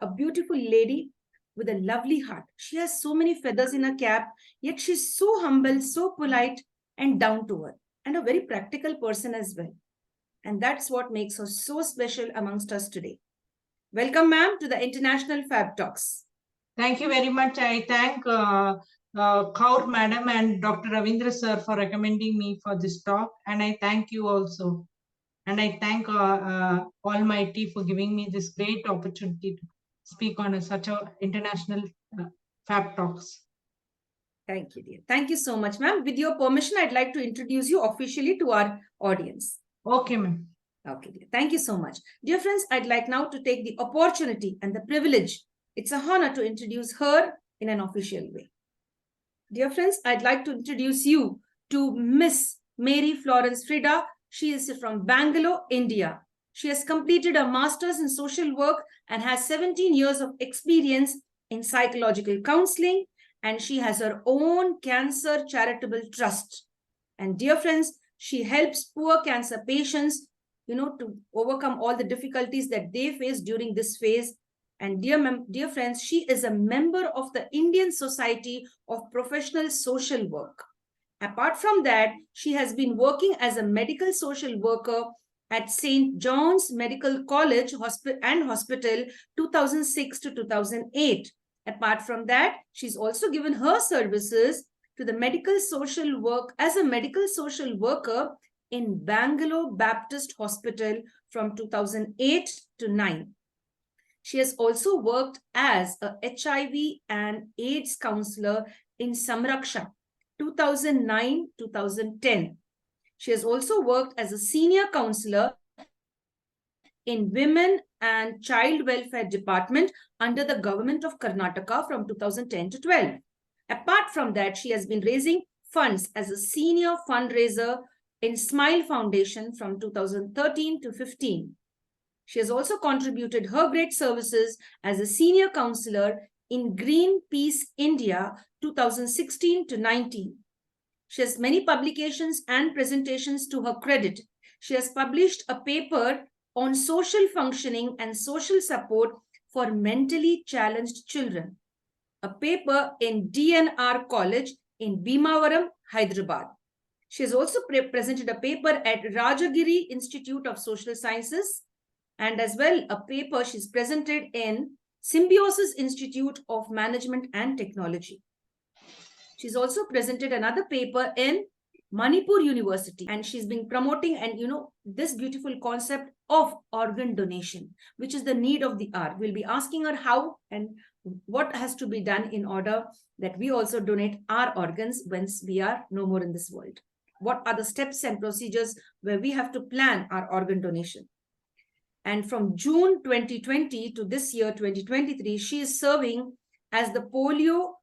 a beautiful lady with a lovely heart. She has so many feathers in her cap, yet she's so humble, so polite, and down to earth, and a very practical person as well. And that's what makes her so special amongst us today. Welcome, ma'am, to the International Fab Talks. Thank you very much. I thank Kaur Madam and Dr. Ravindra Sir for recommending me for this talk. And I thank you also. And I thank Almighty for giving me this great opportunity to speak on such an international Fab Talks. Thank you, dear. Thank you so much, ma'am. With your permission, I'd like to introduce you officially to our audience. Okay, ma'am. Okay, dear. Thank you so much. Dear friends, I'd like now to take the opportunity and the privilege. It's a honor to introduce her in an official way. Dear friends, I'd like to introduce you to Miss Mary Florence Freda. She is from Bangalore, India. She has completed a master's in social work and has 17 years of experience in psychological counseling, and she has her own cancer charitable trust. And dear friends, she helps poor cancer patients, to overcome all the difficulties that they face during this phase. And dear friends, she is a member of the Indian Society of Professional Social Work. Apart from that, she has been working as a medical social worker at St. John's Medical College and Hospital 2006 to 2008. Apart from that, she's also given her services to the medical social work as a medical social worker in Bangalore Baptist Hospital from 2008 to 9. She has also worked as a HIV and AIDS counselor in Samraksha 2009-2010. She has also worked as a senior counselor in Women and Child Welfare Department under the government of Karnataka from 2010 to 12. Apart from that, she has been raising funds as a senior fundraiser in Smile Foundation from 2013 to 15. She has also contributed her great services as a senior counselor in Greenpeace India 2016 to 19. She has many publications and presentations to her credit. She has published a paper on social functioning and social support for mentally challenged children, a paper in DNR College in Bhimavaram, Hyderabad. She has also presented a paper at Rajagiri Institute of Social Sciences, and as well a paper she's presented in Symbiosis Institute of Management and Technology. She's also presented another paper in Manipur University, and she's been promoting this beautiful concept of organ donation, which is the need of the hour. We'll be asking her how and what has to be done in order that we also donate our organs once we are no more in this world. What are the steps and procedures where we have to plan our organ donation? And from June 2020 to this year, 2023, she is serving as the Polio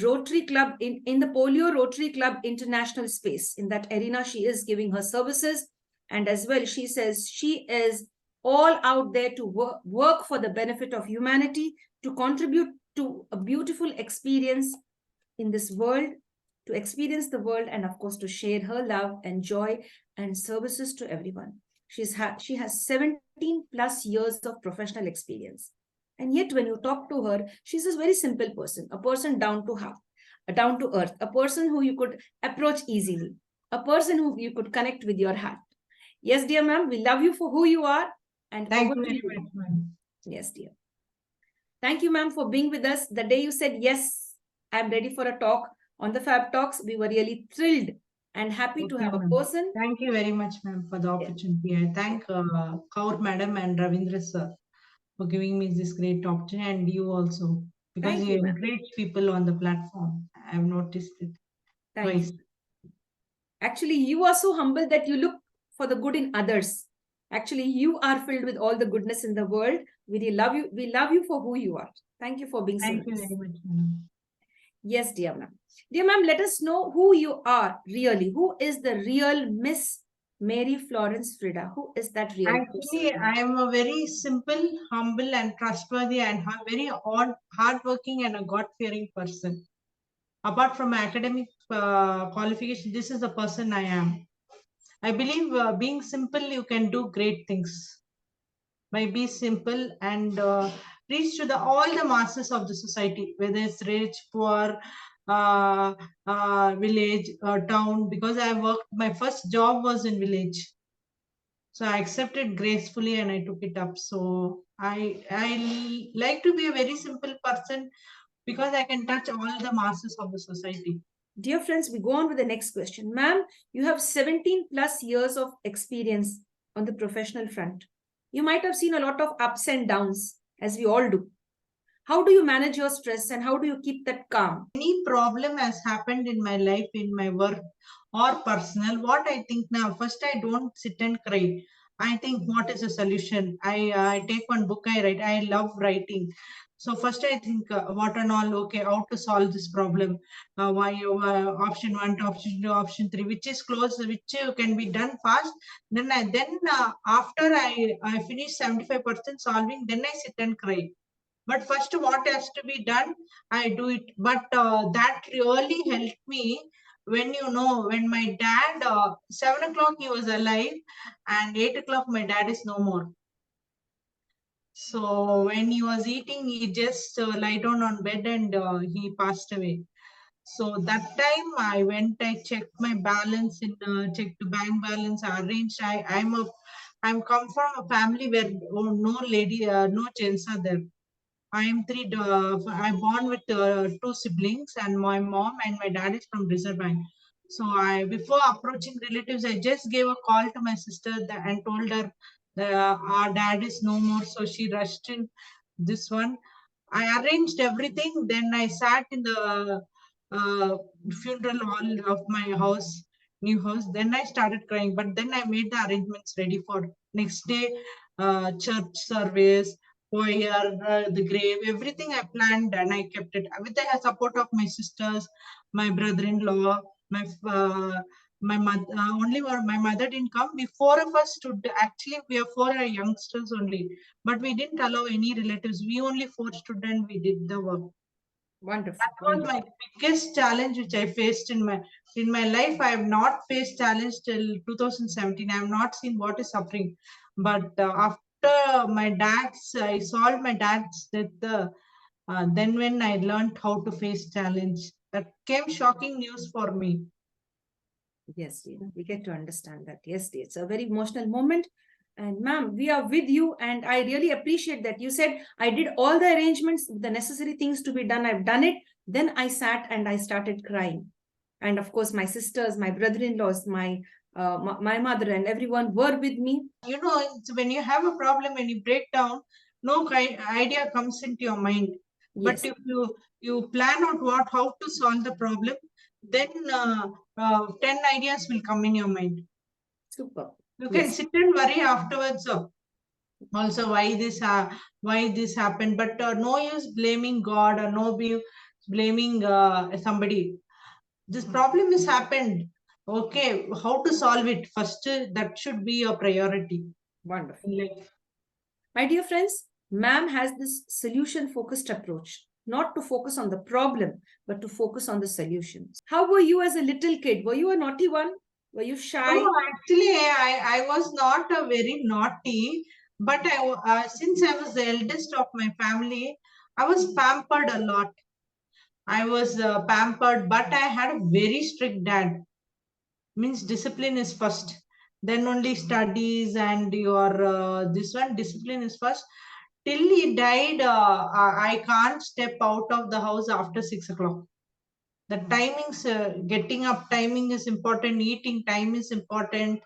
Rotary Club in the Polio Rotary Club International Space. In that arena, she is giving her services. And as well, she says she is all out there to work for the benefit of humanity, to contribute to a beautiful experience in this world, to experience the world, and of course, to share her love and joy and services to everyone. She has 17 plus years of professional experience. And yet when you talk to her, she's a very simple person, a person down to earth, a person who you could approach easily, a person who you could connect with your heart. Yes, dear ma'am, we love you for who you are. And thank you very much, ma'am. Yes, dear. Thank you, ma'am, for being with us. The day you said, yes, I'm ready for a talk on the Fab Talks, we were really thrilled and happy to have a person. Thank you very much, ma'am, for the opportunity. I thank Kaur Madam and Ravindra Sir for giving me this great opportunity, and you also, because you encourage people on the platform. I have noticed it twice. Actually, you are so humble that you look for the good in others. Actually, you are filled with all the goodness in the world. We love you. We love you for who you are. Thank you for being so nice. Thank you very much, ma'am. Yes, dear ma'am. Dear ma'am, let us know who you are really. Who is the real Miss Mary Florence Freda? Who is that real Actually, person? I am a very simple, humble, and trustworthy, and very hardworking and a God-fearing person. Apart from my academic qualification, this is the person I am. I believe being simple, you can do great things. By being simple and reach to all the masses of the society, whether it's rich, poor, village, town. Because I worked, my first job was in village, so I accepted gracefully and I took it up. So I like to be a very simple person because I can touch all the masses of the society. Dear friends, we go on with the next question. Ma'am, you have 17 plus years of experience on the professional front. You might have seen a lot of ups and downs, as we all do. How do you manage your stress and how do you keep that calm? Any problem has happened in my life, in my work or personal, what I think now, first I don't sit and cry. I think what is a solution. I take one book, I write. I love writing. So first I think what and all, okay, how to solve this problem. Why option one to option two, option three, which is close, which can be done fast. Then after I finish 75% solving, then I sit and cry. But first, what has to be done, I do it. But that really helped me when, when my dad, 7 o'clock he was alive, and 8 o'clock my dad is no more. So when he was eating, he just lie down on bed and he passed away. So that time I went, I checked my balance in checked the bank balance, I arranged. I'm come from a family where no lady, no gents are there. I'm I'm born with two siblings, and my mom and my dad is from Reserve Bank. So before approaching relatives, I just gave a call to my sister and told her our dad is no more. So she rushed in this one. I arranged everything. Then I sat in the uh, funeral hall of my house, new house. Then I started crying. But then I made the arrangements ready for next day, church service, choir, the grave, everything I planned and I kept it with the support of my sisters, my brother-in-law, my mother. My mother didn't come. We four of us stood. Actually, we are four youngsters only, but we didn't allow any relatives. We only four stood and we did the work. Wonderful. That was my biggest challenge which I faced in my life. I have not faced challenge till 2017. I have not seen what is suffering. But after I solved my dad's death. Then when I learned how to face challenge, that came shocking news for me. Yes, dear. We get to understand that. Yes, dear. It's a very emotional moment. And ma'am, we are with you. And I really appreciate that. You said, I did all the arrangements, the necessary things to be done. I've done it. Then I sat and I started crying. And of course, my sisters, my brother-in-laws, my mother and everyone were with me. When you have a problem, when you break down, no idea comes into your mind. But Yes. if you plan out how to solve the problem, then 10 ideas will come in your mind. Super. You can sit and worry afterwards also why this happened, but no use blaming God or no blaming somebody. This problem has happened. Okay, how to solve it first? That should be your priority. Wonderful. My dear friends, ma'am has this solution-focused approach, not to focus on the problem, but to focus on the solutions. How were you as a little kid? Were you a naughty one? Were you shy? No, actually, I was not a very naughty, but since I was the eldest of my family, I was pampered a lot. I was pampered, but I had a very strict dad. Means discipline is first, then only studies and your this one. Discipline is first. Till he died, I can't step out of the house after 6 o'clock. The timings, getting up timing is important, eating time is important,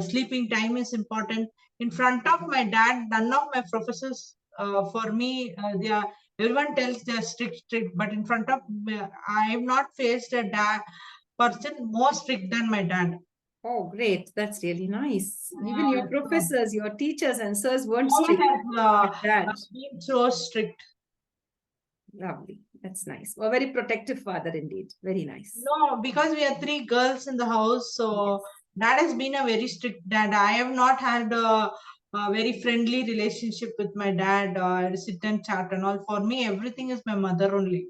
sleeping time is important. In front of my dad, none of my professors, for me, they are, everyone tells they are strict, but in front of me, I have not faced a person more strict than my dad. Oh, great. That's really nice. Even your professors, your teachers and sirs weren't No strict. one has Dad. been so strict. Lovely. That's nice. A very protective father indeed. Very nice. No, because we are three girls in the house, so dad has been a very strict dad. I have not had a very friendly relationship with my dad. Sit and chat and all. For me, everything is my mother only.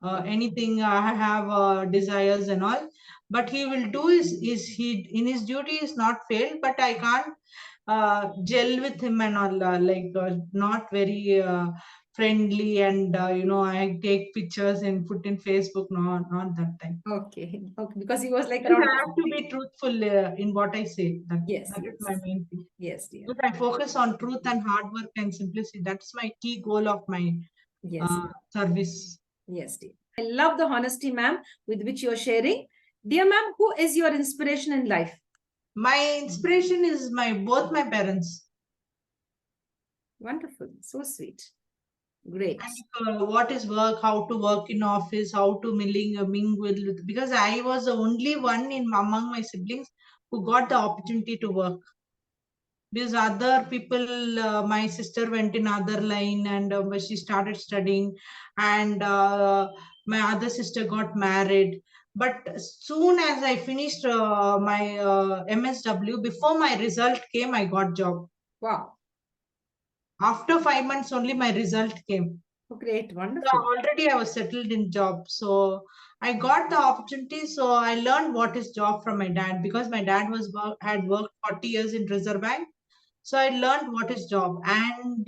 Anything I have desires and all, but he will do is he in his duty is not failed. But I can't gel with him and all, not very friendly, and I take pictures and put in Facebook. No, not that time. Okay. Okay. Because he was like Because around. I have to be truthful in what I say. Yes. That is Yes. my main thing. Yes, dear. If I focus on truth and hard work and simplicity, that's my key goal of my Yes. service. Yes, dear. I love the honesty, ma'am, with which you're sharing. Dear ma'am, who is your inspiration in life? My inspiration is both my parents. Wonderful. So sweet. Great. And what is work, how to work in office, how to mingle with, because I was the only one among my siblings who got the opportunity to work. Because other people, my sister went in other line, and she started studying, and my other sister got married. But soon as I finished my MSW, before my result came, I got job. Wow. After 5 months only my result came. Oh, great. So Wonderful. already I was settled in job. So I got the opportunity. So I learned what is job from my dad, because my dad had worked 40 years in Reserve Bank. So I learned what is job, and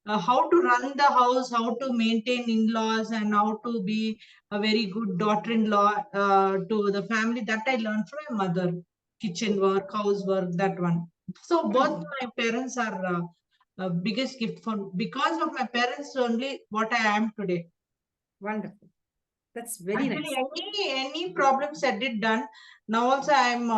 how to run the house, how to maintain in-laws, and how to be a very good daughter-in-law to the family. That I learned from my mother. Kitchen work, housework, that one. So both my parents are biggest gift for, because of my parents only what I am today. Wonderful. That's very Actually, nice. any problem said it done. Now also I'm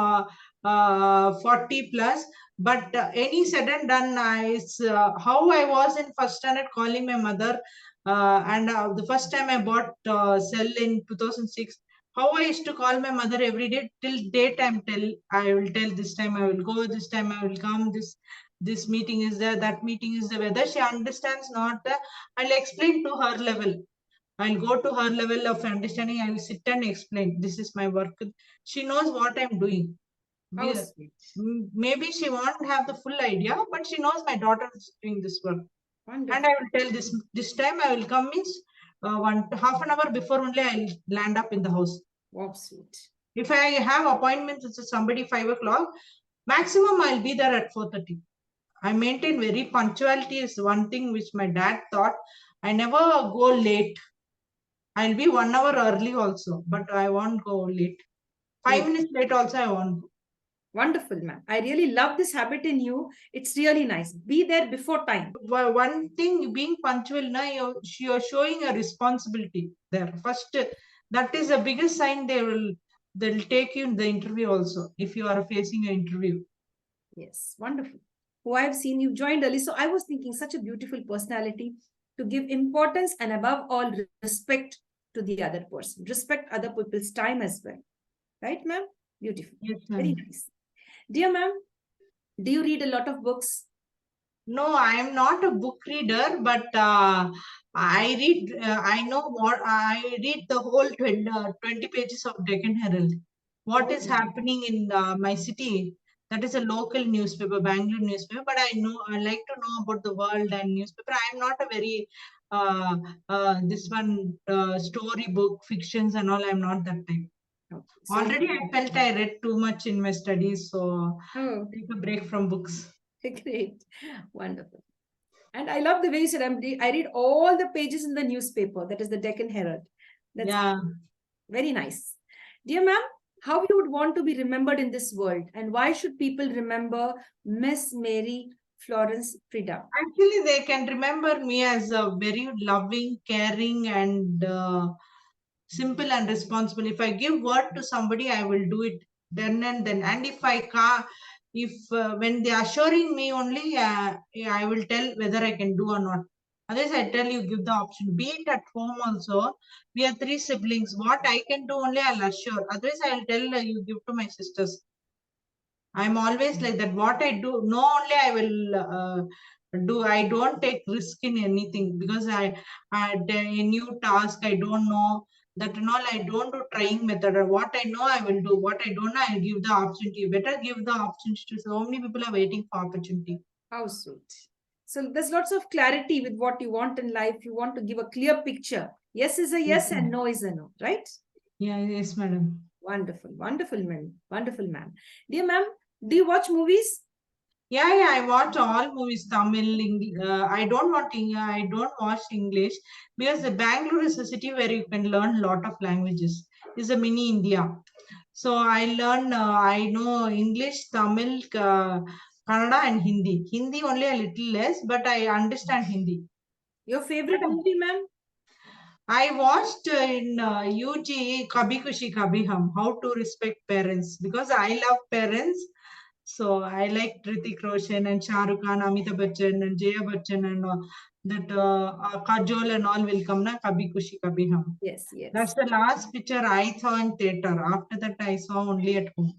40 plus, but any said and done, is how I was in first standard calling my mother, and the first time I bought cell in 2006. How I used to call my mother every day till date. I will tell, this time I will go, this time I will come. This meeting is there, that meeting is there. Whether she understands not, I'll explain to her level. I'll go to her level of understanding. I'll sit and explain. This is my work. She knows what I'm doing. How sweet. Maybe she won't have the full idea, but she knows my daughter is doing this work. Wonderful. And I will tell this time I will come, means half an hour before only I'll land up in the house. Wow, sweet. If I have appointments with somebody 5 o'clock, maximum I'll be there at 4:30. I maintain very punctuality is one thing which my dad thought. I never go late. I'll be 1 hour early also, but I won't go late. 5 minutes late also I won't go. Wonderful, ma'am. I really love this habit in you. It's really nice. Be there before time. One thing, being punctual, now you're showing a responsibility there. First, that is the biggest sign they'll take you in the interview also, if you are facing an interview. Yes, wonderful. Who I've seen you joined early. So I was thinking such a beautiful personality to give importance and above all respect to the other person. Respect other people's time as well. Right, ma'am? Beautiful. Yes, Very ma'am. nice. Dear ma'am, do you read a lot of books? No, I am not a book reader, but I read. I know what I read the whole 20 pages of Deccan Herald. What is happening in my city? That is a local newspaper, Bangalore newspaper. But I like to know about the world and newspaper. I am not a very this one storybook fictions and all. I am not that type. Okay. So Already, I felt I read too much in my studies, so oh, take a break from books. great. Wonderful. And I love the way you said, I read all the pages in the newspaper, that is the Deccan Herald. That's Yeah. very nice. Dear ma'am, how you would want to be remembered in this world, and why should people remember Miss Mary Florence Freda? Actually, they can remember me as a very loving, caring, and simple and responsible. If I give word to somebody, I will do it then and then. And if I can't, if when they are assuring me only, yeah, I will tell whether I can do or not. Otherwise, I tell you, give the option. Be it at home also. We are 3 siblings. What I can do only, I'll assure. Otherwise, I'll tell you, give to my sisters. I'm always like that. What I do, no, only I will do. I don't take risk in anything, because a new task I don't know that and all. I don't do trying method. What I know, I will do. What I don't know, I'll give the opportunity. Better give the opportunity. So many people are waiting for opportunity. How sweet. So there's lots of clarity with what you want in life. You want to give a clear picture. Yes is a yes and no is a no, right? Yeah, yes, madam. Wonderful, wonderful, ma'am. Wonderful, ma'am. Dear ma'am, do you watch movies? Yeah, I watch all movies, Tamil, I don't watch English because the Bangalore is a city where you can learn a lot of languages. It's a mini India. So I know English, Tamil, Kannada and Hindi. Hindi only a little less, but I understand Hindi. Your favorite movie, ma'am? I watched in UG Kabhi Kushi Kabhi Hum, How to Respect Parents, because I love parents. So I like Hrithik Roshan and Shah Rukh Khan, Amitabh Bachchan and Jaya Bachchan and that Kajol and all will come na Kabhi Kushi Kabhi Hum. Yes, yes. That's the last picture I saw in theater. After that, I saw only at home.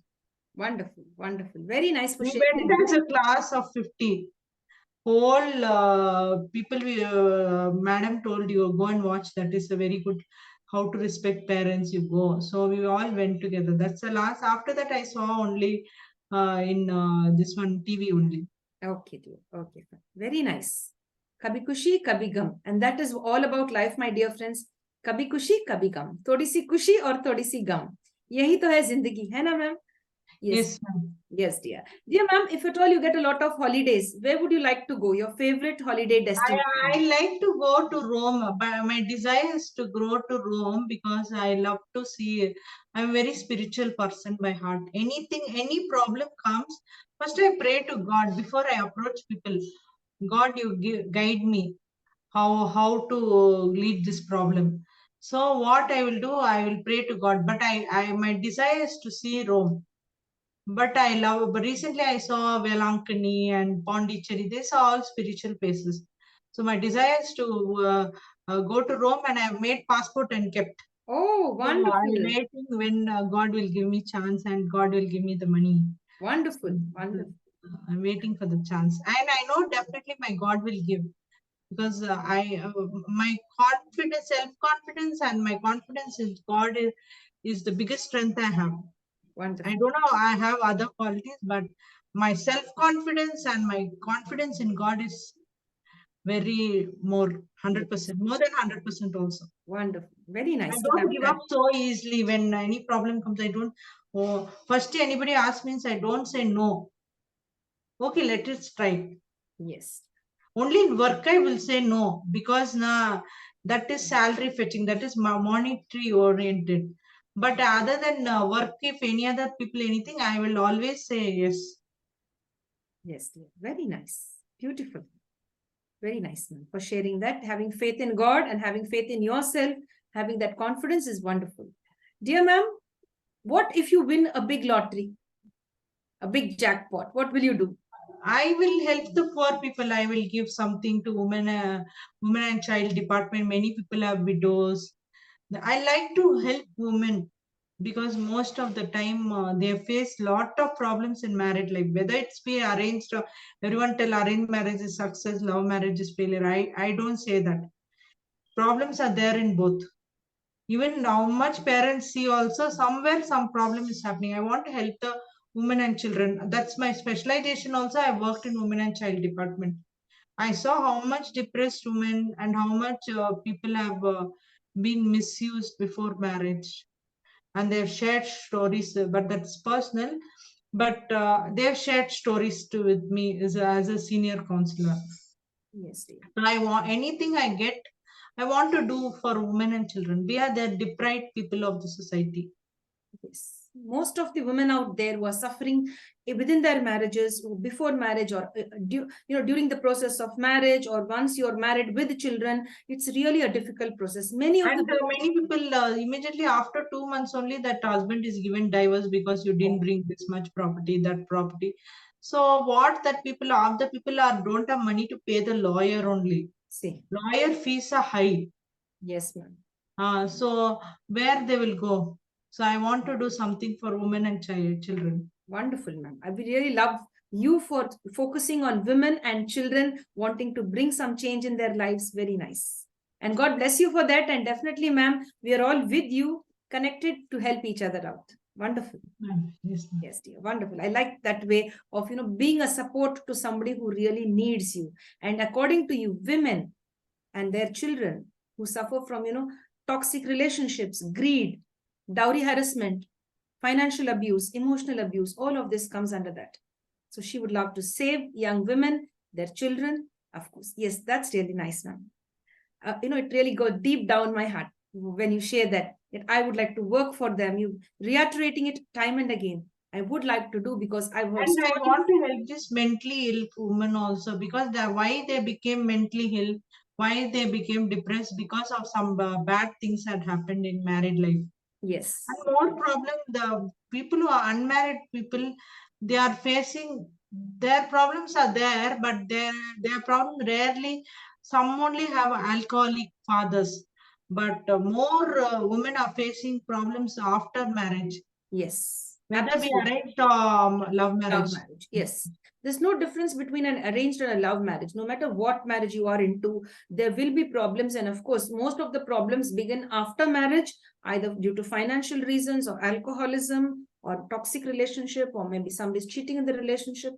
Wonderful, wonderful. Very nice for We sharing. went as a class of 50. Whole people, madam told you, go and watch. That is a very good, how to respect parents. You go. So we all went together. That's the last. After that, I saw only in this one TV only. Okay, dear. Okay, fine. Very nice. Kabhi Kushi, Kabhi Gum. And that is all about life, my dear friends. Kabhi Kushi, Kabhi Gum. थोड़ी सी खुशी और थोड़ी सी गम. यही तो है जिंदगी, है ना ma'am? Yes, ma'am. Yes, dear. Dear ma'am, if at all you get a lot of holidays, where would you like to go? Your favorite holiday destination? I like to go to Rome, but my desire is to go to Rome because I love to see it. I'm a very spiritual person by heart. Anything, any problem comes, first I pray to God before I approach people. God, you guide me how to lead this problem. So what I will do, I will pray to God. But I my desire is to see Rome. But but recently I saw Velankani and Pondicherry. These are all spiritual places. So my desire is to go to Rome, and I've made passport and kept. Oh, So I'm wonderful. waiting when God will give me chance and God will give me the money. Wonderful, wonderful. I'm waiting for the chance, and I know definitely my God will give, because my confidence, self confidence, and my confidence in God is the biggest strength I have. Wonderful. I don't know, I have other qualities, but my self confidence and my confidence in God is very more 100%, more than 100% also. Wonderful. Very I nice to don't have give that. up so easily when any problem comes. I don't. Oh, first anybody asks means I don't say no. Okay, let us try. Yes. Only in work I will say no, because that is salary fetching, that is monetary oriented. But other than work, if any other people anything, I will always say yes. Yes, dear. Very nice. Beautiful. Very nice, ma'am, for sharing that. Having faith in God and having faith in yourself, having that confidence is wonderful. Dear ma'am, what if you win a big lottery, a big jackpot? What will you do? I will help the poor people. I will give something to women and child department. Many people have widows. I like to help women because most of the time they face lot of problems in marriage life. Whether it's be arranged, or everyone tell arranged marriage is success, love marriage is failure. I don't say that. Problems are there in both. Even how much parents see also somewhere some problem is happening. I want to help the women and children. That's my specialization also. I worked in women and child department. I saw how much depressed women and how much people have been misused before marriage, and they've shared stories, but that's personal. But they've shared stories too with me as a senior counselor. Yes, dear. I want anything I get, I want to do for women and children. We are the deprived people of the society. Yes. Most of the women out there who are suffering within their marriages, before marriage, or during the process of marriage, or once you're married with children, it's really a difficult process. Many of And the many people immediately after 2 months only that husband is given divorce because you didn't bring this much property, that property. So what that people are, the people are don't have money to pay the lawyer only. see. Lawyer fees are high. Yes, ma'am. So where they will go? So I want to do something for women and children. Wonderful, ma'am. I really love you for focusing on women and children, wanting to bring some change in their lives. Very nice. And God bless you for that. And definitely, ma'am, we are all with you, connected to help each other out. Wonderful. Yes, ma'am. Yes, dear. Wonderful. I like that way of, being a support to somebody who really needs you. And according to you, women and their children who suffer from, toxic relationships, greed, dowry harassment, financial abuse, emotional abuse, all of this comes under that. So she would love to save young women, their children, of course. Yes, that's really nice, ma'am. It really goes deep down my heart when you share that I would like to work for them. You reiterating it time and again. I would like to do because I've heard And I stories. want to help this mentally ill women also, because why they became mentally ill, why they became depressed, because of some bad things that happened in married life. Yes. And more problem, the people who are unmarried people, they are facing, their problems are there, but their problem rarely, some only have alcoholic fathers, but more women are facing problems after marriage, Yes. whether we Absolutely. arrange love Love marriage. marriage. Yes. There's no difference between an arranged and a love marriage. No matter what marriage you are into, there will be problems. And of course, most of the problems begin after marriage, either due to financial reasons or alcoholism or toxic relationship, or maybe somebody's cheating in the relationship,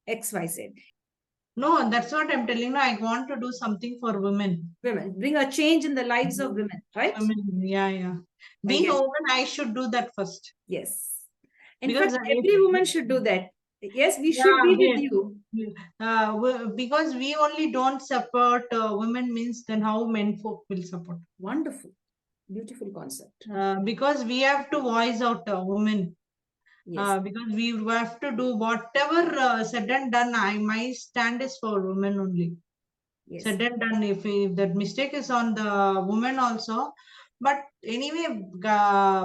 XYZ. No, that's what I'm telling you. I want to do something for women. Women, bring a change in the lives of women, right? Women, yeah, yeah. Being a woman, I should do that first. Yes. In Because fact, every woman should do that. Yes, we should be with you. because we only don't support women, means then how men folk will support. Wonderful. Beautiful concept. Because we have to voice out women. Yes. Because we have to do whatever said and done. My stand is for women only. Yes. Said and done. If that mistake is on the woman also, but anyway,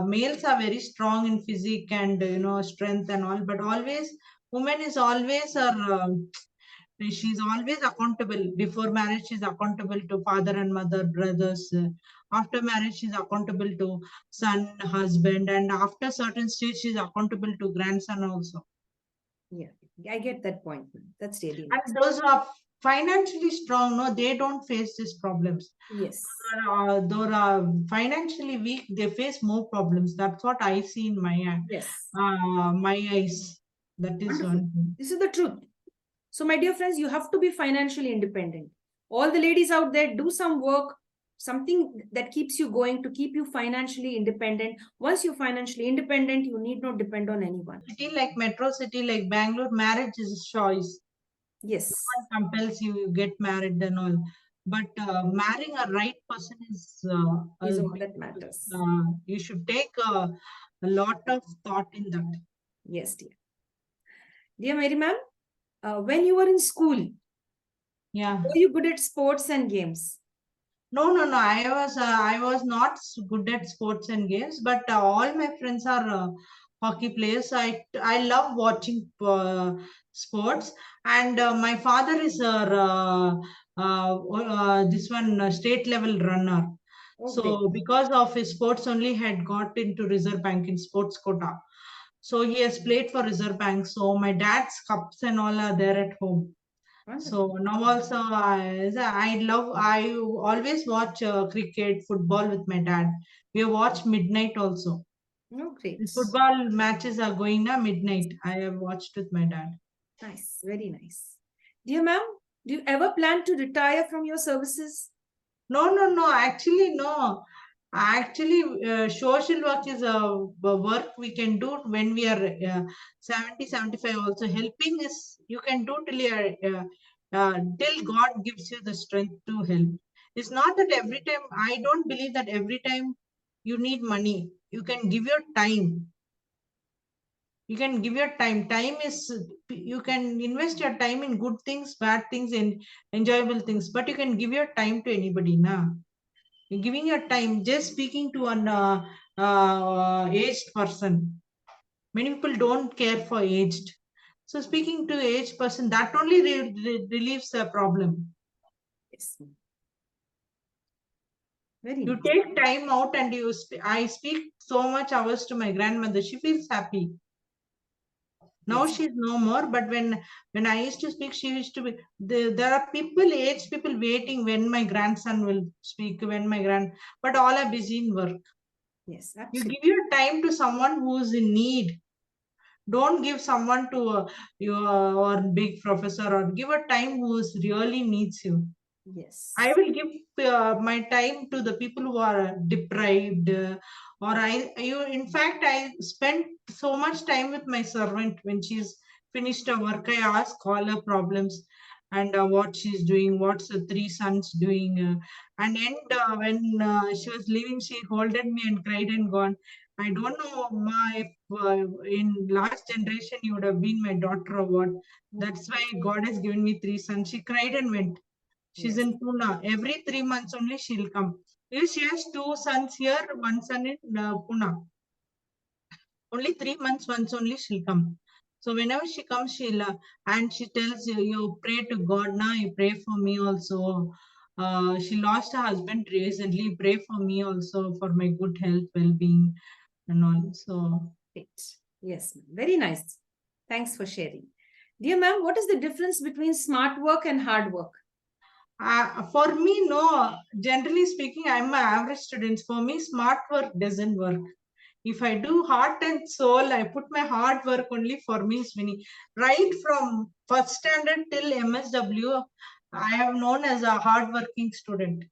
males are very strong in physique and strength and all. But always, woman is always she's always accountable. Before marriage, she's accountable to father and mother, brothers. After marriage, she's accountable to son, husband, and after certain stage, she's accountable to grandson also. Yeah, I get that point. That's really nice. And those who are financially strong, no, they don't face these problems. Yes. Those are financially weak, they face more problems. That's what I see in Yes. my eyes. That is Wonderful. one thing. This is the truth. So, my dear friends, you have to be financially independent. All the ladies out there, do some work, something that keeps you going to keep you financially independent. Once you're financially independent, you need not depend on anyone. City like metro city like Bangalore, marriage is a choice. Yes. No one compels you, you get married and all. But marrying a right person is All that matters. you should take a lot of thought in that. Yes, dear. Dear Mary ma'am, when you were in school, were you good at sports and games? No. I was not good at sports and games, but all my friends are hockey players. I love watching sports, and my father is this one state level runner. So because of his sports only, had got into Reserve Bank in sports quota. So he has played for Reserve Bank. So my dad's cups and all are there at home. So now also I always watch cricket, football with my dad. We watch midnight also. Oh, great. The football matches are going now midnight. I have watched with my dad. Nice, very nice. Dear ma'am, do you ever plan to retire from your services? No. Actually, no. Actually, social work is a work we can do when we are 70, 75 also. Helping is, you can do till you are, till God gives you the strength to help. It's not that every time, I don't believe that every time you need money. You can give your time. You can give your time. Time is, you can invest your time in good things, bad things, and enjoyable things, but you can give your time to anybody now. You're giving your time, just speaking to an aged person. Many people don't care for aged. So speaking to aged person, that only relieves the problem. Yes. Very You nice. take time out and I speak so much hours to my grandmother. She feels happy. Now she's no more, but when I used to speak, she used to be. There are people, aged people, waiting when my grandson will speak, but all are busy in work. Yes, You absolutely. give your time to someone who's in need. Don't give someone to your or big professor, or give a time who's really needs you. Yes. I will give my time to the people who are deprived, or in fact, I spent so much time with my servant when she's finished her work, I asked all her problems and what she's doing, what's the three sons doing. And when she was leaving, she holded me and cried and gone. I don't know, Ma, if in last generation you would have been my daughter or what. That's why God has given me three sons. She cried and went. She's Yes. in Pune. Every 3 months only she'll come. She has two sons here, one son in Pune. Only 3 months once only she'll come. So whenever she comes, and she tells you, you pray to God now, you pray for me also. She lost her husband recently. Pray for me also for my good health, well-being, and all. So Great. Yes, ma'am. Very nice. Thanks for sharing. Dear ma'am, what is the difference between smart work and hard work? for me, no. Generally speaking, I'm an average student. For me, smart work doesn't work. If I do heart and soul, I put my hard work only, for me is winning. Right from first standard till MSW, I am known as a hard-working student.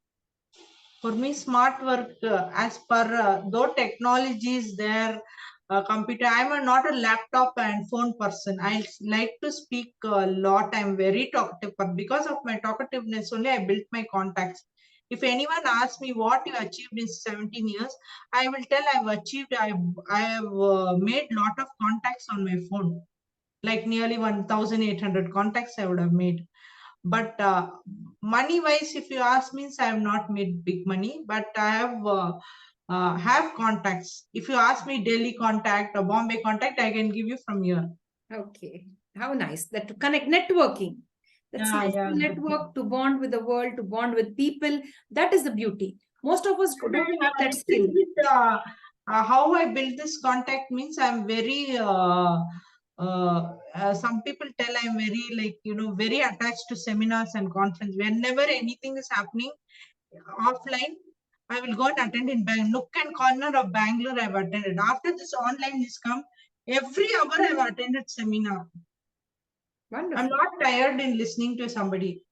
For me, smart work, as per though technology is there, computer, not a laptop and phone person. I like to speak a lot. I'm very talkative, but because of my talkativeness only, I built my contacts. If anyone asks me what you achieved in 17 years, I will tell I have made lot of contacts on my phone, like nearly 1,800 contacts I would have made. But money wise, if you ask, means I have not made big money, but I have contacts. If you ask me Delhi contact or Bombay contact, I can give you from here. Okay. How nice. That to connect networking. That's Yeah, nice. yeah. To network, to bond with the world, to bond with people. That is the beauty. Most of us And don't I have have that little skill. bit, how I build this contact means I'm very some people tell I'm very, like, very attached to seminars and conference. Whenever anything is happening offline, I will go and attend in nook and corner of Bangalore. I've attended. After this online has come, every hour I've attended seminar. I'm Wonderful. not tired in listening to somebody.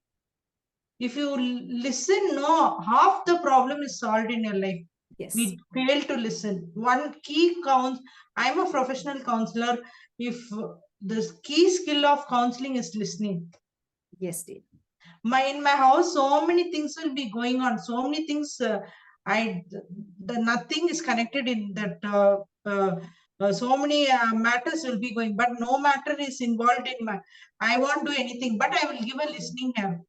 If you listen, no, half the problem is solved in your life. Yes. We fail to listen. One key counts. I'm a professional counselor. If the key skill of counseling is listening. Yes, dear. In my house, so many things will be going on. So many things. The nothing is connected in that. So many matters will be going, but no matter is involved in my. I won't do anything, but I will give a listening ear.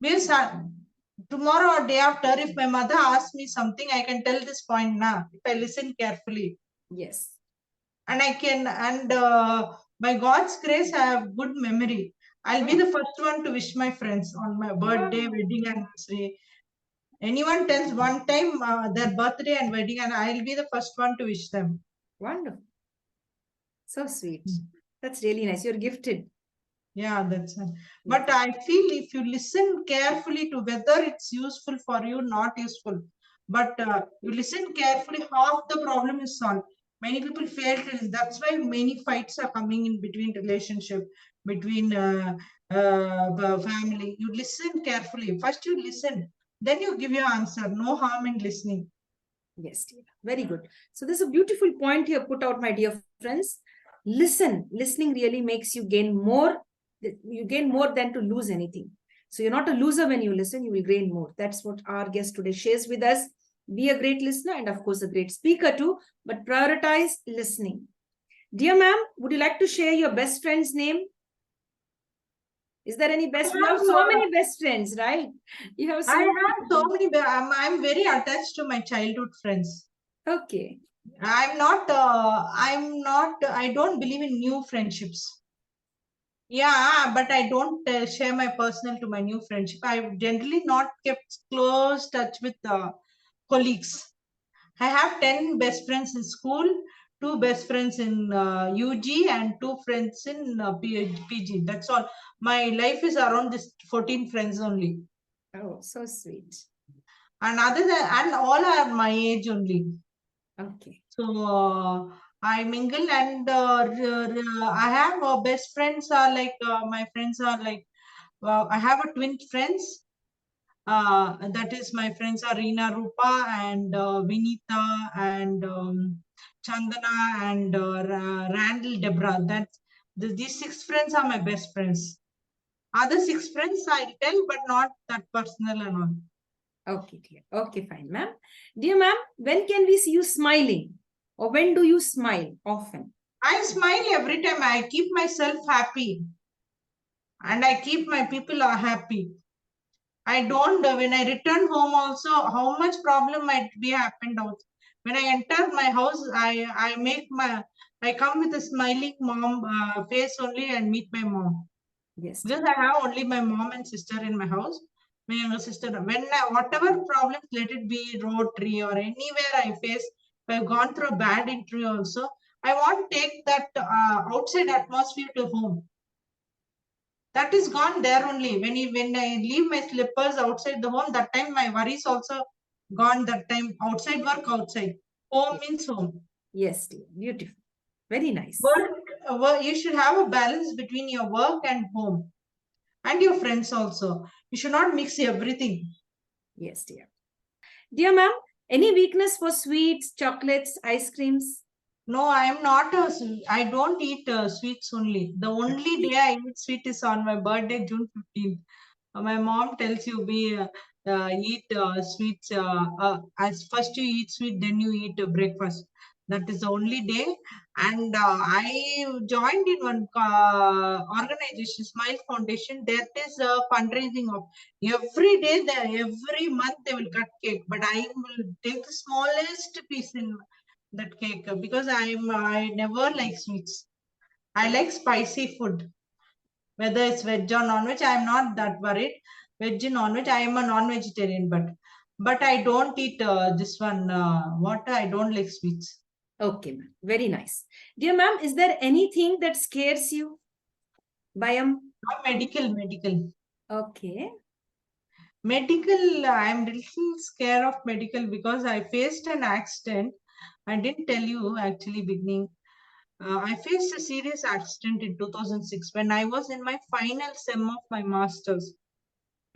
Means tomorrow or day after, if my mother asks me something, I can tell this point now if I listen carefully. Yes. And I can, and by God's grace, I have good memory. I'll be the first one to wish my friends on my birthday, wedding anniversary. Anyone tells one time their birthday and wedding, and I'll be the first one to wish them. Wonderful. So sweet. That's really nice. You're gifted. Yeah, that's it. But I feel if you listen carefully to whether it's useful for you, not useful, but you listen carefully, half the problem is solved. Many people fail to listen. That's why many fights are coming in between relationship, between the family. You listen carefully. First you listen, then you give your answer. No harm in listening. Yes, dear. Very good. So there's a beautiful point here put out, my dear friends. Listen. Listening really makes you gain more. You gain more than to lose anything. So you're not a loser when you listen, you will gain more. That's what our guest today shares with us. Be a great listener and, of course, a great speaker too, but prioritize listening. Dear ma'am, would you like to share your best friend's name? Is there any best? You have so many best friends, right? You have so I many. have so many. I'm very attached to my childhood friends. Okay. I don't believe in new friendships. Yeah, but I don't share my personal to my new friendship. I've generally not kept close touch with colleagues. I have 10 best friends in school, two best friends in UG, and two friends in PG. That's all. My life is around this 14 friends only. Oh, so sweet. And and all are my age only. Okay. So I mingle, and I have best friends are like my friends are like I have a twin friends. That is, my friends are Reena Rupa and Vinita and Chandana and Randall Debra. These 6 friends are my best friends. Other 6 friends I'll tell, but not that personal and all. Okay, dear. Okay, fine, ma'am. Dear ma'am, when can we see you smiling? Or when do you smile often? I smile every time. I keep myself happy. And I keep my people are happy. I don't, when I return home also, how much problem might be happened out. When I enter my house, I come with a smiling mom face only and meet my mom. Yes. Because I have only my mom and sister in my house. My younger sister, whatever problems, let it be Rotary or anywhere I face, if I've gone through a bad interview also, I want to take that outside atmosphere to home. That is gone there only. When I leave my slippers outside the home, that time my worries also gone. That time outside work, outside home means home. Yes, dear. Beautiful. Very nice. Work, you should have a balance between your work and home, and your friends also. You should not mix everything. Yes, dear. Dear ma'am, any weakness for sweets, chocolates, ice creams? No, I am not I don't eat sweets only. The only day I eat sweet is on my birthday, June 15th. My mom tells you eat sweets as first you eat sweet, then you eat breakfast. That is the only day. And I joined in one organization, Smile Foundation. There is a fundraising of every day. Every month they will cut cake, but I will take the smallest piece in that cake because I never like sweets. I like spicy food, whether it's veg or non-veg. I'm not that worried. Veg and non-veg. I am a non-vegetarian, but I don't eat this one. What I don't like sweets. Okay, ma'am. Very nice. Dear ma'am, is there anything that scares you? Not medical. Okay. Medical. I'm little scared of medical because I faced an accident. I didn't tell you actually beginning. I faced a serious accident in 2006 when I was in my final sem of my master's.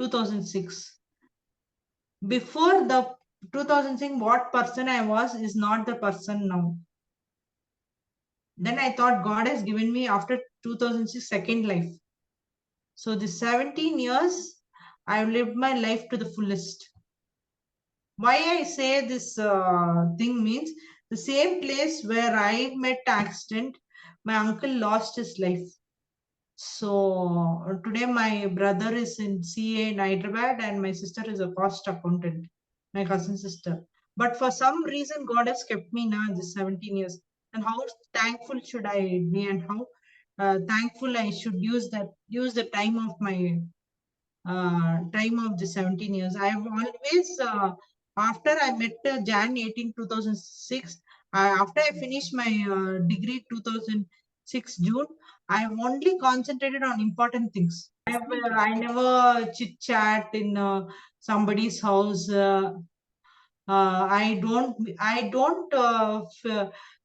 2006. Before the 2006, what person I was is not the person now. Then I thought God has given me after 2006 second life. So the 17 years, I've lived my life to the fullest. Why I say this thing means the same place where I met accident, my uncle lost his life. So today my brother is in CA in Hyderabad and my sister is a cost accountant, my cousin sister. But for some reason, God has kept me now this 17 years. And how thankful should I be, and how thankful I should use the time of my time of the 17 years. I have always, after I met Jan 18, 2006, after I finished my degree 2006 June, I have only concentrated on important things. I never chit chat in somebody's house. I don't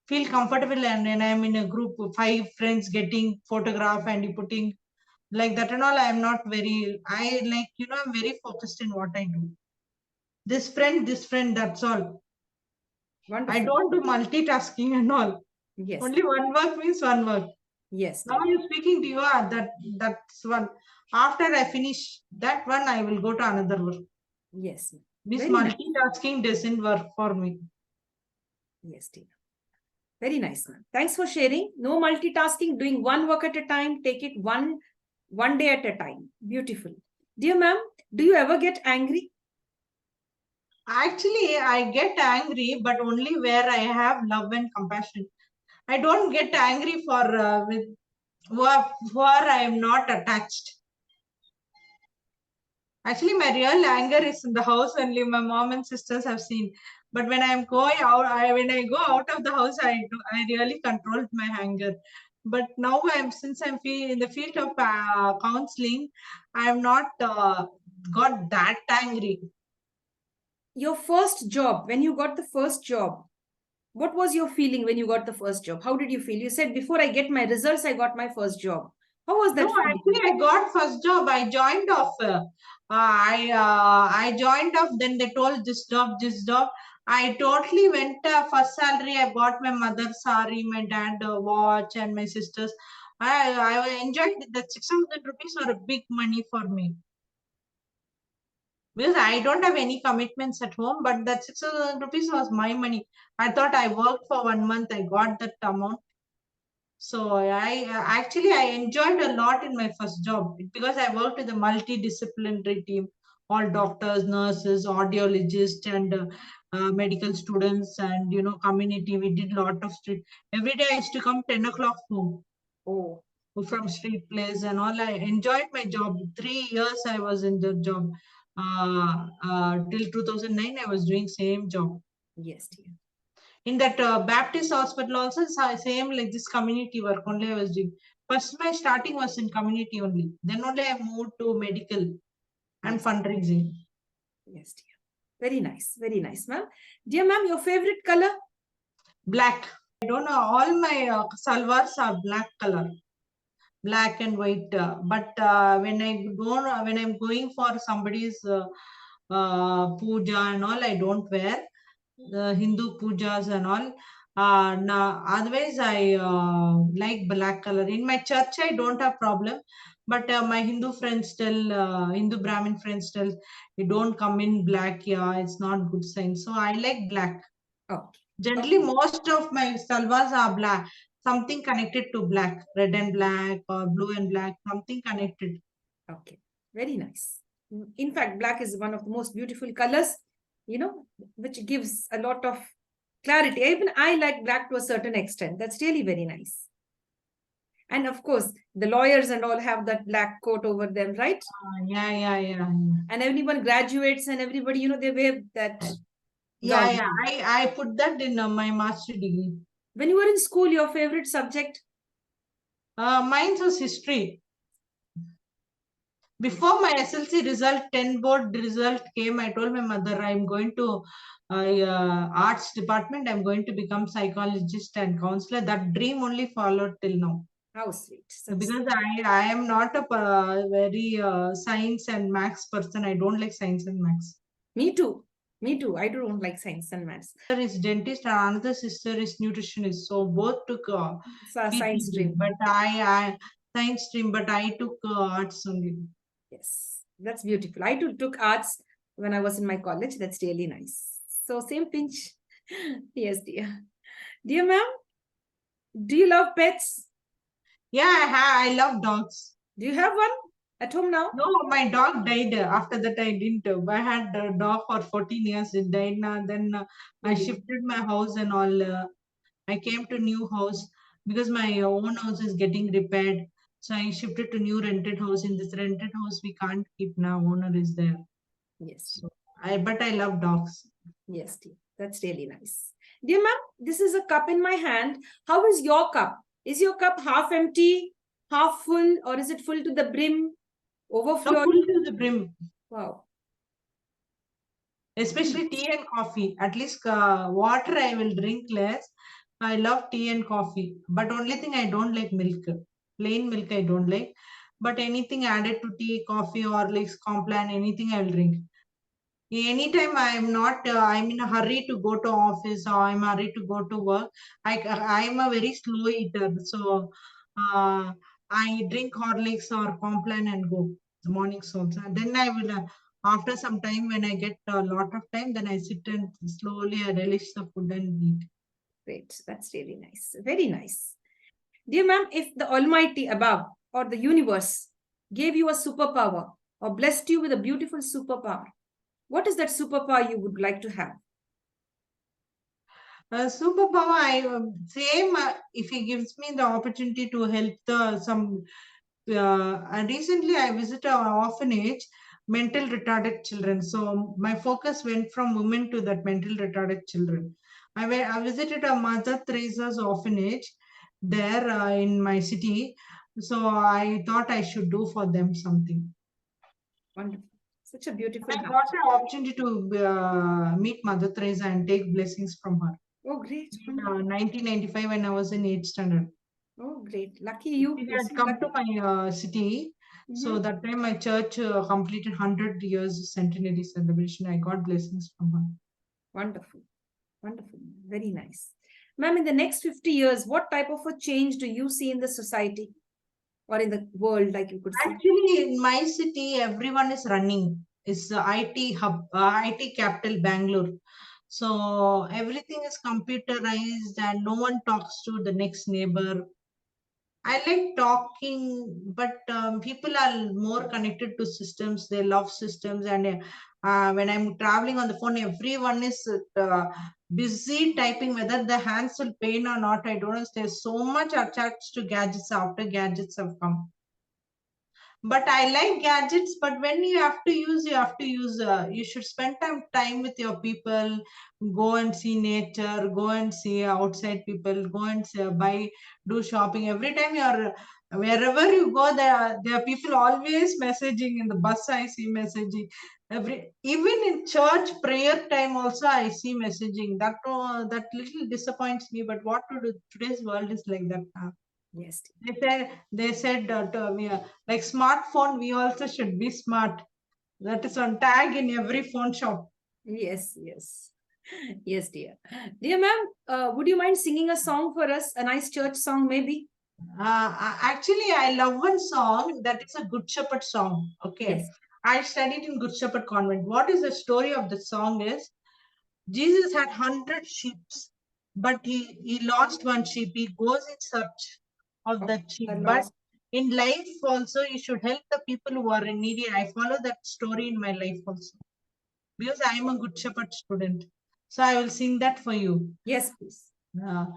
feel comfortable and I'm in a group of 5 friends getting photograph and putting like that and all. I'm not very, I like, I'm very focused in what I do. This friend, that's all. Wonderful. I don't do multitasking and all. Yes. Only one work means one work. Yes. Now you're speaking to you, that's one. After I finish that one, I will go to another work. Yes. This Very nice. multitasking doesn't work for me. Yes, dear. Very nice, ma'am. Thanks for sharing. No multitasking, doing one work at a time. Take it one day at a time. Beautiful. Dear ma'am, do you ever get angry? Actually, I get angry, but only where I have love and compassion. I don't get angry for with where I am not attached. Actually, my real anger is in the house only. My mom and sisters have seen. But when I'm going out, when I go out of the house, I really controlled my anger. But now since I'm in the field of counseling, I'm not got that angry. Your first job, when you got the first job, what was your feeling when you got the first job? How did you feel? You said before I get my results, I got my first job. How was that? No, actually, I got first job. I joined off. I joined off. Then they told this job, this job. I totally went first salary. I bought my mother sari, my dad watch, and my sisters. I enjoyed that 6,000 rupees were a big money for me. Because I don't have any commitments at home, but that 6,000 rupees was my money. I thought I worked for 1 month, I got that amount. So I actually I enjoyed a lot in my first job because I worked with a multidisciplinary team, all doctors, nurses, audiologists, and medical students, and community. We did lot of street. Every day I used to come 10 o'clock home. Oh, From street plays and all. I enjoyed my job. 3 years I was in the job. Till 2009, I was doing same job. yes, dear. In that Baptist hospital also, same like this community work only I was doing. First, my starting was in community only. Then only I moved to medical and Yes. fundraising. Yes, dear. Very nice, ma'am. Dear ma'am, your favorite color? Black. I don't know. All my salwars are black color, black and white. But when I'm going for somebody's puja and all, I don't wear Hindu pujas and all. Otherwise, I like black color. In my church, I don't have problem. But my Hindu Brahmin friends tell, you don't come in black. Yeah, it's not good sign. So I like black. Oh, Generally, most of my salwars are black. Something connected to black, red and black or blue and black. Something connected. okay. Very nice. In fact, black is one of the most beautiful colors, which gives a lot of clarity. Even I like black to a certain extent. That's really very nice. And of course, the lawyers and all have that black coat over them, right? Yeah. And everyone graduates and everybody, they wear that gown. Yeah. I put that in my master degree. When you were in school, your favorite subject? Mine was history. Before my SLC result, 10 board result came, I told my mother, I'm going to arts department. I'm going to become psychologist and counselor. That dream only followed till now. How sweet. Because I am not a very science and maths person. I don't like science and maths. Me too. I don't like science and maths. Sister is dentist and another sister is nutritionist. So both took Science PPG, stream. but I science stream, but I took arts only. Yes, that's beautiful. I too took arts when I was in my college. That's really nice. So same pinch. Yes, dear. Dear ma'am, do you love pets? Yeah, I love dogs. Do you have one at home now? No, my dog died. After that, I didn't. I had a dog for 14 years. It died now. Then I shifted my house and all. I came to new house because my own house is getting repaired. So I shifted to new rented house. In this rented house, we can't keep now. Owner is there. Yes. So but I love dogs. Yes, dear. That's really nice. Dear ma'am, this is a cup in my hand. How is your cup? Is your cup half empty, half full, or is it full to the brim, overflowing? Full to the brim. Wow. Especially tea and coffee. At least water I will drink less. I love tea and coffee. But only thing I don't like milk. Plain milk I don't like. But anything added to tea, coffee, Horlicks, Complan, anything I will drink. Anytime I'm not, I'm in a hurry to go to office or I'm hurry to go to work. I'm a very slow eater. So I drink Horlicks or Complan and go the morning also. Then I will, after some time when I get a lot of time, then I sit and slowly I relish the food and eat. Great. That's really nice. Very nice. Dear ma'am, if the Almighty above or the universe gave you a superpower or blessed you with a beautiful superpower, what is that superpower you would like to have? Superpower, same. If he gives me the opportunity to help some. Recently, I visited an orphanage, mental retarded children. So my focus went from women to that mental retarded children. I visited a Mother Teresa's orphanage there in my city. So I thought I should do for them something. Wonderful. Such a beautiful I heart. got the opportunity to meet Mother Teresa and take blessings from her. Oh, great. In 1995 when I was in 8th standard. Oh, great. Lucky you. She had come to my city. So that time my church completed 100 years centenary celebration. I got blessings from her. Wonderful. Wonderful. Very nice. Ma'am, in the next 50 years, what type of a change do you see in the society? or in the world, like you could say? Actually, in my city, everyone is running. It's the IT hub, IT capital, Bangalore. So everything is computerized, and no one talks to the next neighbor. I like talking, but people are more connected to systems. They love systems, and when I'm traveling on the phone, everyone is busy typing. Whether the hands will pain or not, I don't know. There's so much attached to gadgets after gadgets have come. But I like gadgets, but when you have to use, you have to use. You should spend time with your people. Go and see nature. Go and see outside people. Go and buy, do shopping. Every time you're wherever you go, there are people always messaging. In the bus, I see messaging. Even in church prayer time, also I see messaging. That little disappoints me. But what to do? Today's world is like that now. Yes. They said to me, like smartphone, we also should be smart. That is on tag in every phone shop. Yes, yes. Yes, dear. Dear ma'am, would you mind singing a song for us? A nice church song, maybe? Actually, I love one song that is a Good Shepherd song. Okay. Yes. I studied in Good Shepherd Convent. What is the story of the song is Jesus had 100 sheep, but he lost one sheep. He goes in search of that sheep. A But lost. in life also, you should help the people who are in needy. I follow that story in my life also, because I am a Good Shepherd student. So I will sing that for you. Yes, please. Uh,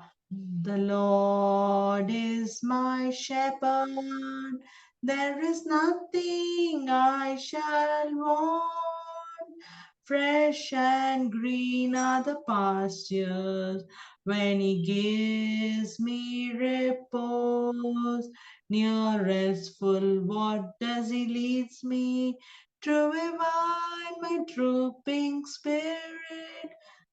the Lord is my shepherd, there is nothing I shall want. Fresh and green are the pastures when He gives me repose. Near restful waters He leads me to revive my drooping spirit.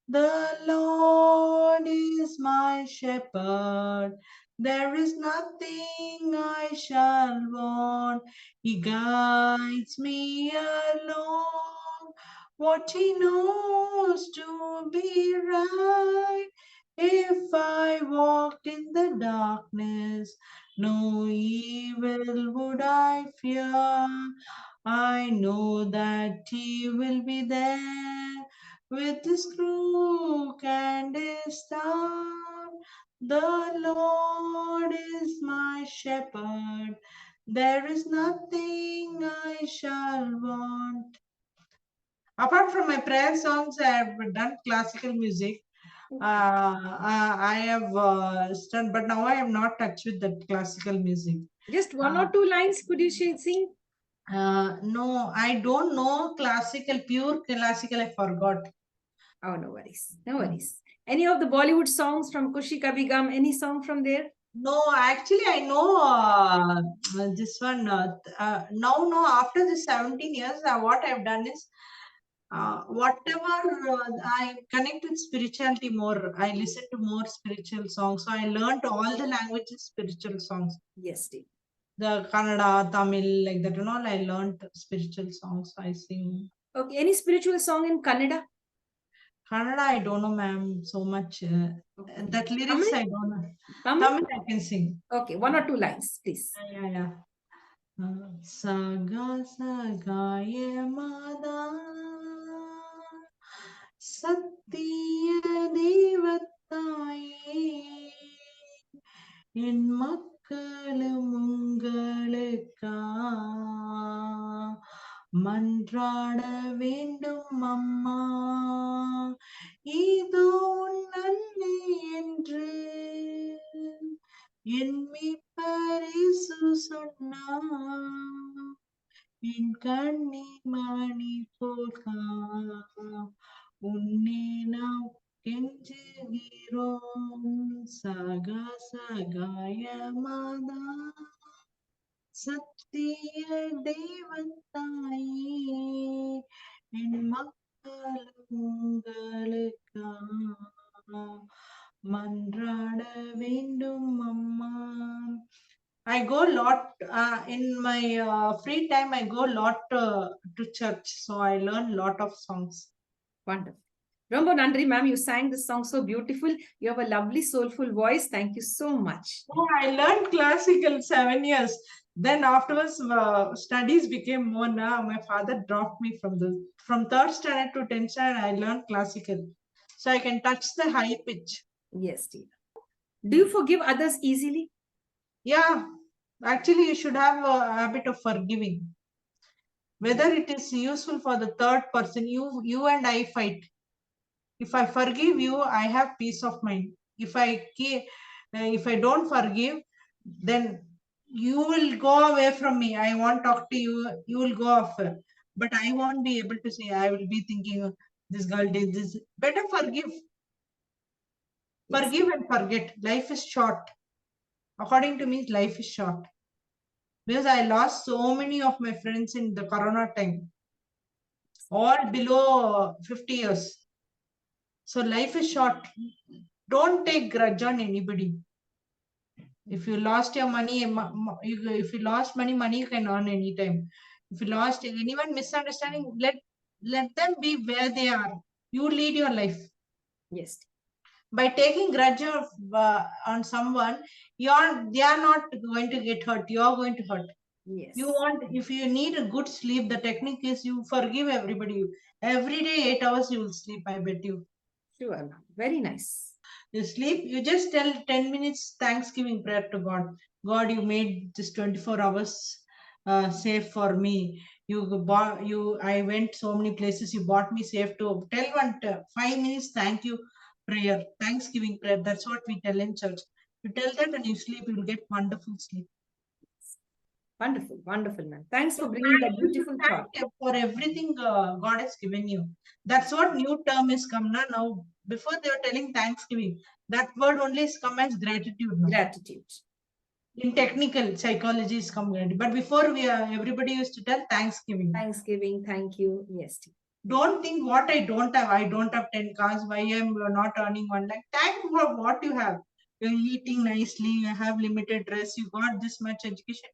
The Lord is my shepherd, there is nothing I shall want. He guides me along what He knows to be right. If I walked in the darkness, no evil would I fear. I know that He will be there with His crook and His staff. The Lord is my shepherd, there is nothing I shall want. Apart from my prayer songs, I have done classical music. I have studied, but now I am not touched with that classical music. Just one or two lines, could you sing? No, I don't know classical, pure classical. I forgot. Oh, no worries. No worries. Any of the Bollywood songs from Kushi Kabhi Gum, any song from there? No, actually, I know this one. Now, no, after the 17 years, what I've done is whatever I connect with spirituality more, I listen to more spiritual songs. So I learned all the languages, spiritual songs. Yes, dear. The Kannada, Tamil, like that and all. I learned spiritual songs. I sing. Okay, any spiritual song in Kannada? Kannada, I don't know, ma'am, so much. Okay. That lyrics, Tamil? I don't know. Tamil? Tamil, I can sing. Okay, one or two lines, please. Yeah. Saga Sagaya Mada Satya Devatai என் மக்களும் உங்களுக்கா மன்றாட வேண்டும் அம்மா இதோ உன் நன்மை என்று என் மீட்பரிசு சொன்னார் என் கண்ணி மணி போல்கா உன்னை நாம் கெஞ்சுகிறோம் சகா சகாய மாதா சத்திய தெய்வத்தாயே என் மக்கள் உங்களுக்கா மன்றாட வேண்டும் அம்மா. I go a lot in my free time. I go a lot to church, so I learn lot of songs. Wonderful. Rombo Nandri, ma'am, you sang this song so beautiful. You have a lovely, soulful voice. Thank you so much. Oh, I learned classical 7 years. Then afterwards, studies became more. Now my father dropped me from third standard to 10th standard. I learned classical, so I can touch the high pitch. Yes, dear. Do you forgive others easily? Yeah, actually, you should have a habit of forgiving. Whether it is useful for the third person, you and I fight. If I forgive you, I have peace of mind. If I don't forgive, then you will go away from me. I won't talk to you. You will go off. But I won't be able to say. I will be thinking, this girl did this. Better forgive. Yes. Forgive and forget. Life is short. According to me, life is short. Because I lost so many of my friends in the Corona time, all below 50 years. So life is short. Don't take grudge on anybody. If you lost your money, if you lost money you can earn anytime. If you lost anyone misunderstanding, let them be where they are. You lead your life. Yes. By taking grudge on someone, they are not going to get hurt. You are going to hurt. Yes. If you need a good sleep, the technique is you forgive everybody. Every day, 8 hours you will sleep, I bet you. Sure. Very nice. You sleep, you just tell 10 minutes Thanksgiving prayer to God. God, you made this 24 hours safe for me. I went so many places, you bought me safe to tell 5 minutes thank you prayer, Thanksgiving prayer. That's what we tell in church. You tell that and you sleep, you will get wonderful sleep. Wonderful, wonderful, ma'am. Thanks for bringing that beautiful thought. For everything God has given you. That's what new term is come now. Before they were telling Thanksgiving, that word only is come as gratitude now. Gratitude. In technical psychology is come gratitude. But before everybody used to tell Thanksgiving. Thanksgiving, thank you. Yes. Don't think what I don't have. I don't have 10 cars. Why I'm not earning 1 lakh. Thank for what you have. You're eating nicely. You have limited dress. You got this much education.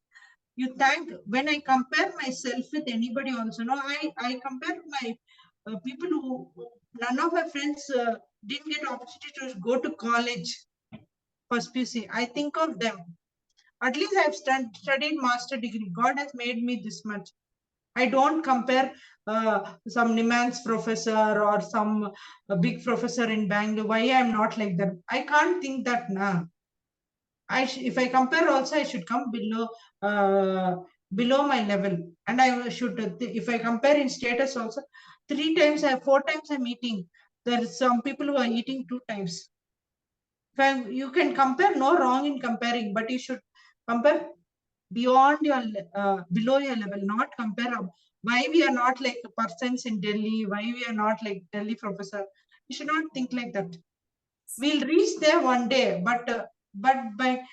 You thank. When I compare myself with anybody also, no, I compare my people who none of my friends didn't get opportunity to go to college for PUC. I think of them. At least I've studied master degree. God has made me this much. I don't compare some Nimans professor or some big professor in Bangalore. Why I'm not like that? I can't think that now. If I compare also, I should come below my level, and I should. If I compare in status also, 3 times, 4 times I'm eating. There are some people who are eating 2 times. You can compare, no wrong in comparing, but you should compare beyond your below your level, not compare why we are not like persons in Delhi, why we are not like Delhi professor. You should not think like that. We'll reach there one day, but by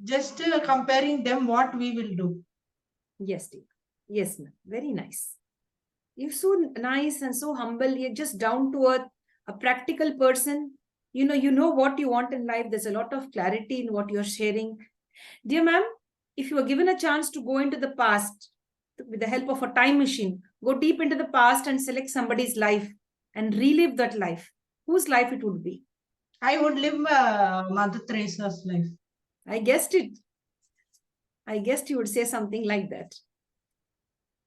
just comparing them, what we will do. Yes, dear. Yes, ma'am. Very nice. You're so nice and so humble. You're just down to earth, a practical person. You know what you want in life. There's a lot of clarity in what you're sharing. Dear ma'am, if you were given a chance to go into the past with the help of a time machine, go deep into the past and select somebody's life and relive that life, whose life it would be? I would live Mother Teresa's life. I guessed it. I guessed you would say something like that.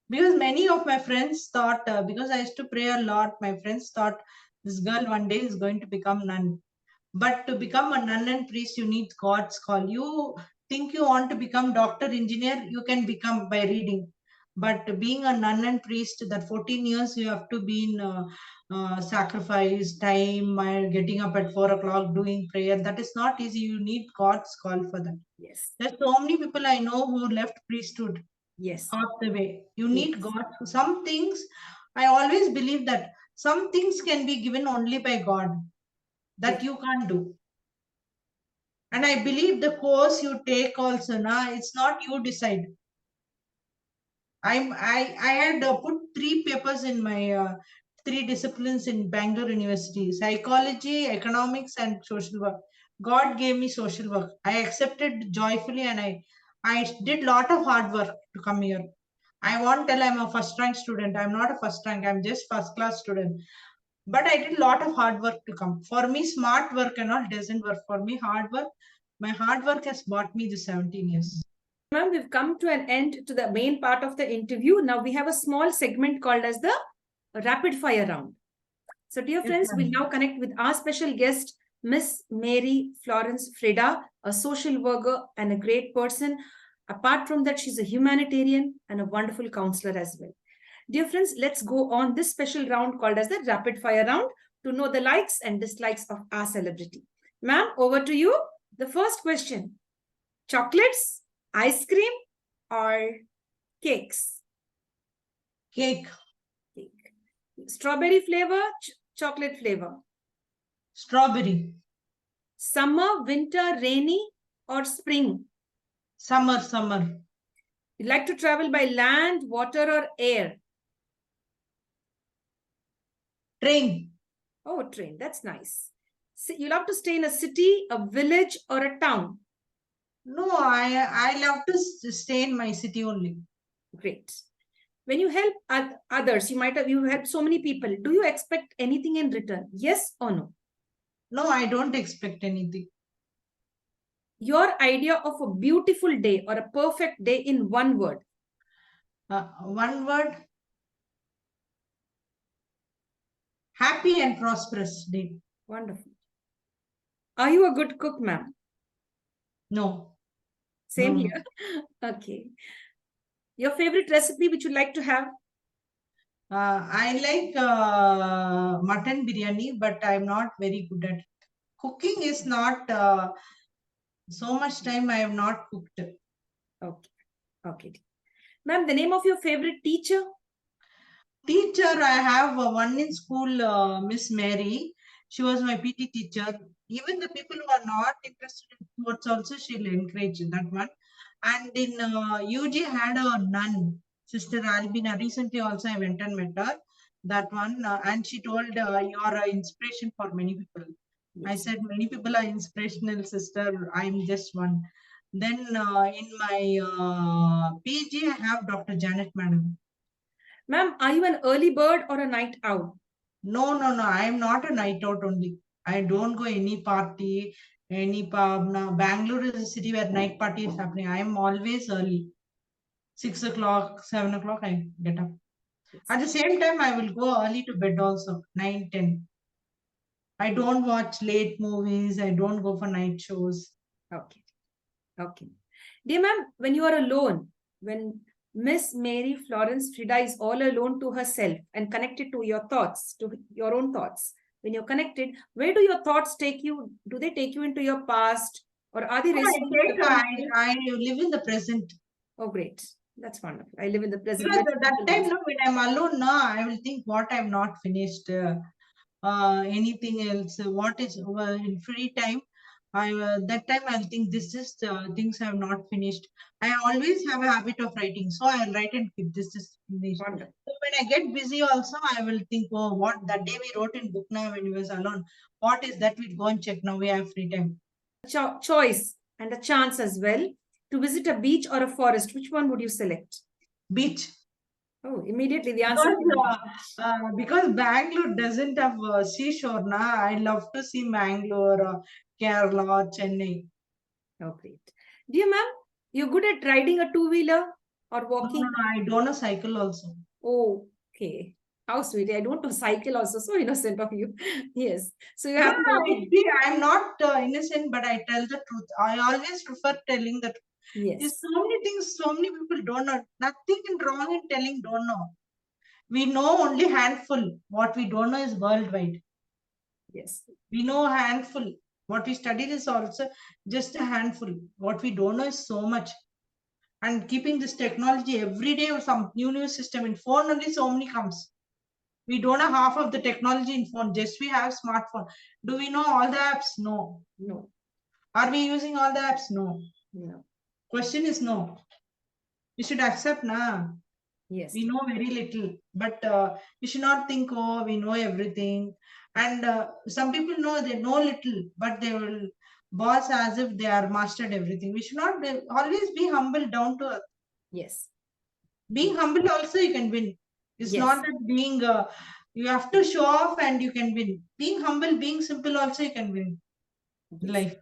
Because many of my friends thought, because I used to pray a lot, my friends thought this girl one day is going to become nun. But to become a nun and priest, you need God's call. You think you want to become doctor, engineer, you can become by reading. But being a nun and priest, that 14 years you have to be in sacrifice, time, getting up at 4 o'clock, doing prayer. That is not easy. You need God's call for that. Yes. There's so many people I know who left priesthood. Yes. Half the way. You need God. Some things, I always believe that some things can be given only by God that you can't do. And I believe the course you take also, it's not you decide. I had put 3 papers in my 3 disciplines in Bangalore University: psychology, economics, and social work. God gave me social work. I accepted joyfully, and I did lot of hard work to come here. I won't tell I'm a first rank student. I'm not a first rank. I'm just first class student. But I did a lot of hard work to come. For me, smart work and all doesn't work. For me, hard work, my hard work has bought me the 17 years. Ma'am, we've come to an end to the main part of the interview. Now we have a small segment called as the rapid fire round. So dear Yes, friends, ma'am. we'll now connect with our special guest, Miss Mary Florence Freda, a social worker and a great person. Apart from that, she's a humanitarian and a wonderful counselor as well. Dear friends, let's go on this special round called as the rapid fire round to know the likes and dislikes of our celebrity. Ma'am, over to you. The first question, chocolates, ice cream, or cakes? Cake. Cake. Strawberry flavor, chocolate flavor? Strawberry. Summer, winter, rainy, or spring? Summer, summer. You like to travel by land, water, or air? Train. Oh, train. That's nice. So you love to stay in a city, a village, or a town? No, I love to stay in my city only. Great. When you help others, you help so many people. Do you expect anything in return? Yes or no? No, I don't expect anything. Your idea of a beautiful day or a perfect day in one word? One word. Happy and prosperous day. Wonderful. Are you a good cook, ma'am? No. Same No. here. Okay. Your favorite recipe which you'd like to have? I like mutton biryani, but I'm not very good at it. Cooking is not so much time I have not cooked. Okay. Okay. Ma'am, the name of your favorite teacher? Teacher, I have one in school, Miss Mary. She was my PT teacher. Even the people who are not interested in sports also, she'll encourage that one. And in UG, had a nun, Sister Albina. Recently also I went and met her. That one. And she told, you're an inspiration for many people. Yes. I said, many people are inspirational, sister. I'm just one. Then in my PG, I have Dr. Janet Madam. Ma'am, are you an early bird or a night owl? No, no, no. I am not a night out only. I don't go any party, any pub. Now, Bangalore is a city where night party is happening. I am always early. 6 o'clock, 7 o'clock, I get up. Yes. At the same time, I will go early to bed also, 9, 10. I don't watch late movies. I don't go for night shows. Okay. Okay. Dear ma'am, when you are alone, when Miss Mary Florence Freda is all alone to herself and connected to your thoughts, to your own thoughts, when you're connected, where do your thoughts take you? Do they take you into your past or are they I live in the present. Oh, great. That's wonderful. I live in the present. Because at that time, no, when I'm alone, no, I will think what I've not finished, anything else, what is in free time. That time I'll think this is things I have not finished. I always have a habit of writing, so I'll write and keep this is finished. Wonderful. So when I get busy, also I will think, oh, what that day we wrote in book now when we was alone. What is that? We go and check now. We have free time. Choice and a chance as well to visit a beach or a forest. Which one would you select? Beach. Oh, immediately the answer. Because Bangalore doesn't have seashore, na. I love to see Bangalore, Kerala, Chennai. Oh, great. Dear ma'am, you're good at riding a two-wheeler or walking? No, I don't know cycle also. Oh, okay. How sweet. I don't know cycle also. So innocent of you. Yes. So you have to. I'm not innocent, but I tell the truth. I always prefer telling the truth. Yes. There's so many things, so many people don't know. Nothing wrong in telling don't know. We know only handful. What we don't know is worldwide. Yes. We know a handful. What we studied is also just a handful. What we don't know is so much. And keeping this technology every day or some new system in phone only so many comes. We don't know half of the technology in phone. Just we have smartphone. Do we know all the apps? No. No. Are we using all the apps? No. No. Question is no. We should accept na. Yes. We know very little, but we should not think, oh, we know everything. And some people know they know little, but they will boss as if they are mastered everything. We should not always be humble, down to earth. Yes. Being humble also you can win. It's Yes. not that being You have to show off and you can win. Being humble, being simple also you can win Yes. life.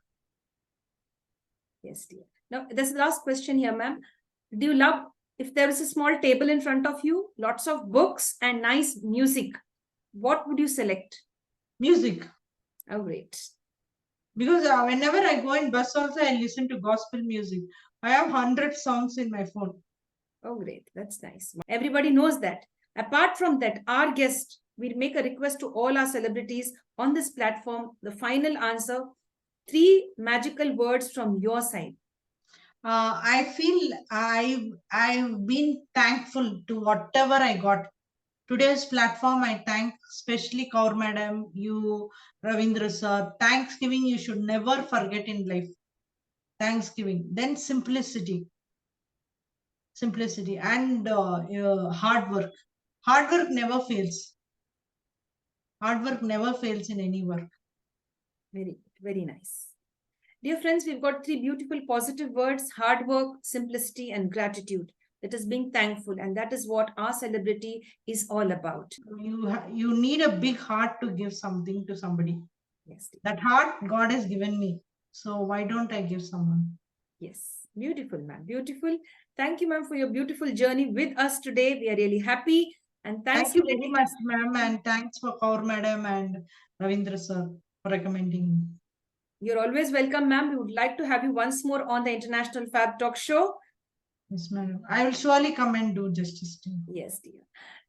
Yes, dear. Now, there's the last question here, ma'am. Do you love, if there is a small table in front of you, lots of books and nice music, what would you select? Music. Oh, great. Because whenever I go in bus also, I listen to gospel music. I have 100 songs in my phone. Oh, great. That's nice. Everybody knows that. Apart from that, our guest, we make a request to all our celebrities on this platform, the final answer, 3 magical words from your side. I feel I've been thankful to whatever I got. Today's platform, I thank especially Kaur Madam, you, Ravindra sir. Thanksgiving you should never forget in life. Thanksgiving. Then simplicity. Simplicity and hard work. Hard work never fails. Hard work never fails in any work. Very, very nice. Dear friends, we've got 3 beautiful positive words: hard work, simplicity, and gratitude. That is being thankful. And that is what our celebrity is all about. You need a big heart to give something to somebody. Yes. That heart God has given me. So why don't I give someone? Yes. Beautiful, ma'am. Beautiful. Thank you, ma'am, for your beautiful journey with us today. We are really happy. And Thank you very much, ma'am. And thanks for Kaur Madam and Ravindra sir for recommending me. You're always welcome, ma'am. We would like to have you once more on the International Fab Talk show. Yes, madam. I will surely come and do justice to you. Yes, dear.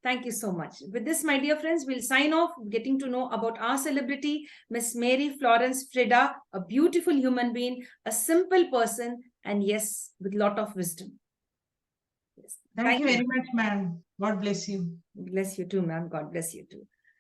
Thank you so much. With this, my dear friends, we'll sign off, getting to know about our celebrity, Miss Mary Florence Freda, a beautiful human being, a simple person, and yes, with a lot of wisdom. Yes. Thank you very much, ma'am. God bless you. Bless you too, ma'am. God bless you too.